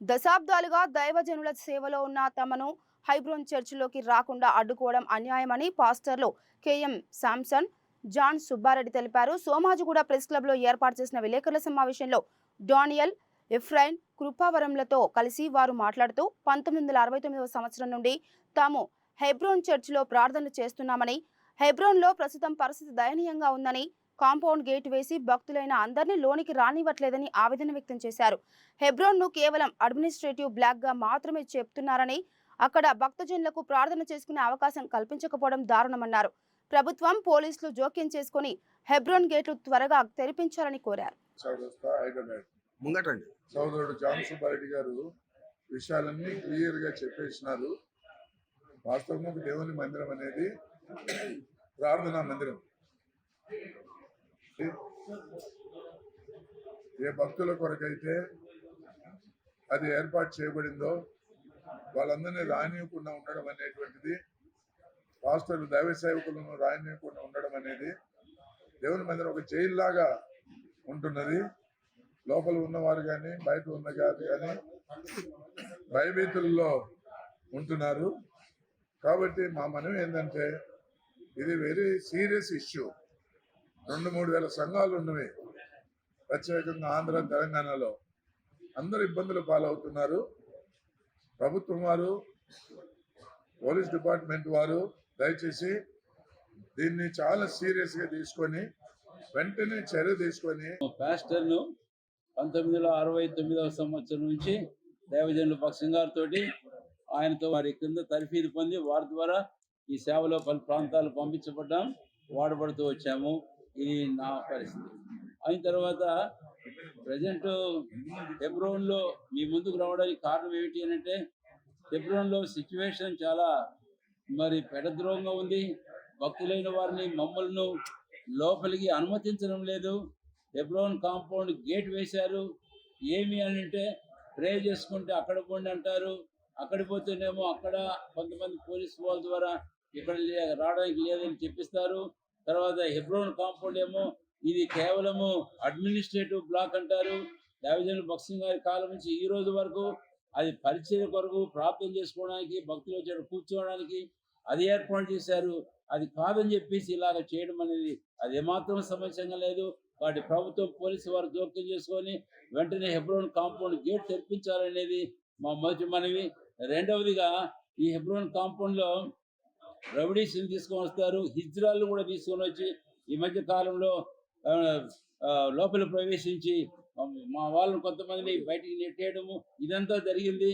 దశాబ్దాలుగా దైవజనుల సేవలో ఉన్న తమను హైబ్రోన్ చర్చిలోకి రాకుండా అడ్డుకోవడం అన్యాయమని పాస్టర్లు కెఎం శాంసన్, జాన్ సుబ్బారెడ్డి తెలిపారు. సోమాజిగూడ ప్రెస్ క్లబ్లో ఏర్పాటు చేసిన విలేకరుల సమావేశంలో డానియల్, ఎఫ్రైన్, కృపావరంలతో కలిసి వారు మాట్లాడుతూ 1969వ సంవత్సరం నుండి తాము హెబ్రోన్ చర్చిలో ప్రార్థనలు చేస్తున్నామని, హెబ్రోన్లో ప్రస్తుతం పరిస్థితి దయనీయంగా ఉందని, కాంపౌండ్ గేట్ వేసి భక్తులైన అందరినీ లోనికి రానివ్వట్లేదని ఆవేదన వ్యక్తం చేశారు. హెబ్రోన్ను కేవలం అడ్మినిస్ట్రేటివ్ బ్లాక్ గా మాత్రమే చెప్తున్నారని, అక్కడ భక్తజనులకు ప్రార్థన చేసుకునే అవకాశం కల్పించకపోవడం దారుణమన్నారు. ప్రభుత్వం, పోలీసులు జోక్యం చేసుకుని హెబ్రోన్ గేట్లు త్వరగా తెరిపించాలని కోరారు. సోదరుడు జాన్ సుబ్బారెడ్డి గారు విషయాలన్నీ క్లియర్ గా చెప్పేసినారు. వాస్తవంగా దేవుని మందిరం అనేది ప్రార్థనా మందిరం. ఏ భక్తుల కొరకైతే అది ఏర్పాటు చేయబడిందో వాళ్ళందరినీ రానియకుండా ఉండడం అనేటువంటిది, పాస్టర్లు దైవ సేవకులను రానియకుండా ఉండడం అనేది, దేవుని మందిరం ఒక జైలు లాగా ఉంటున్నది. లోపల ఉన్నవారు కానీ బయట ఉన్న కానీ భయభీతుల్లో ఉంటున్నారు. కాబట్టి మా మనవి ఏంటంటే, ఇది వెరీ సీరియస్ ఇష్యూ. 2-3 వేల సంఘాలు ఉన్నవి ప్రత్యేకంగా ఆంధ్ర, తెలంగాణలో. అందరు ఇబ్బందులు పాలవుతున్నారు. ప్రభుత్వం వారు, పోలీస్ డిపార్ట్మెంట్ వారు దయచేసి దీన్ని చాలా సీరియస్ గా తీసుకొని వెంటనే చర్య తీసుకొని, పాస్టర్ను 1969వ సంవత్సరం నుంచి దైవజనులు భక్సింగ్ గారితో ఆయనతో వారి కింద తర్ఫీదు పొంది వారి ద్వారా ఈ సేవలో పలు ప్రాంతాలు పంపించబడ్డాం, వాడబడుతూ వచ్చాము. ఇది నా పరిస్థితి. అయిన తర్వాత ప్రజెంట్ హెబ్రోన్లో మీ ముందుకు రావడానికి కారణం ఏమిటి అంటే, హెబ్రోన్లో సిచ్యువేషన్ చాలా పెడద్రోహంగా ఉంది. భక్తులైన వారిని మమ్మల్ని లోపలికి అనుమతించడం లేదు. హెబ్రోన్ కాంపౌండ్ గేట్ వేశారు. ఏమి అని అంటే, ప్రే చేసుకుంటే అక్కడ పోండి అంటారు. అక్కడ పోతేనేమో అక్కడ కొంతమంది పోలీసు వాళ్ళ ద్వారా ఇక్కడ రావడానికి లేదని చెప్పిస్తారు. తర్వాత హెబ్రోన్ కాంపౌండ్ ఏమో ఇది కేవలము అడ్మినిస్ట్రేటివ్ బ్లాక్ అంటారు. దైవజనులు భక్సింగ్ గారి కాలం నుంచి ఈ రోజు వరకు అది పరిచయ కొరకు ప్రార్థన చేసుకోవడానికి, భక్తులు వచ్చి కూర్చోవడానికి అది ఏర్పాటు చేశారు. అది కాదని చెప్పేసి ఇలాగ చేయడం అనేది అది ఏమాత్రం సమస్యంగా లేదు. వాటి ప్రభుత్వం, పోలీసు వారు జోక్యం చేసుకొని వెంటనే హెబ్రోన్ కాంపౌండ్ గేట్ తెరిపించాలనేది మా మొదటి మనవి. రెండవదిగా, ఈ హెబ్రోన్ కాంపౌండ్ లో రౌడీస్ని తీసుకొని వస్తారు, హిజ్రాలు కూడా తీసుకొని వచ్చి ఈ మధ్య కాలంలో లోపల ప్రవేశించి మా వాళ్ళని కొంతమందిని బయటికి నెట్టేయడము ఇదంతా జరిగింది.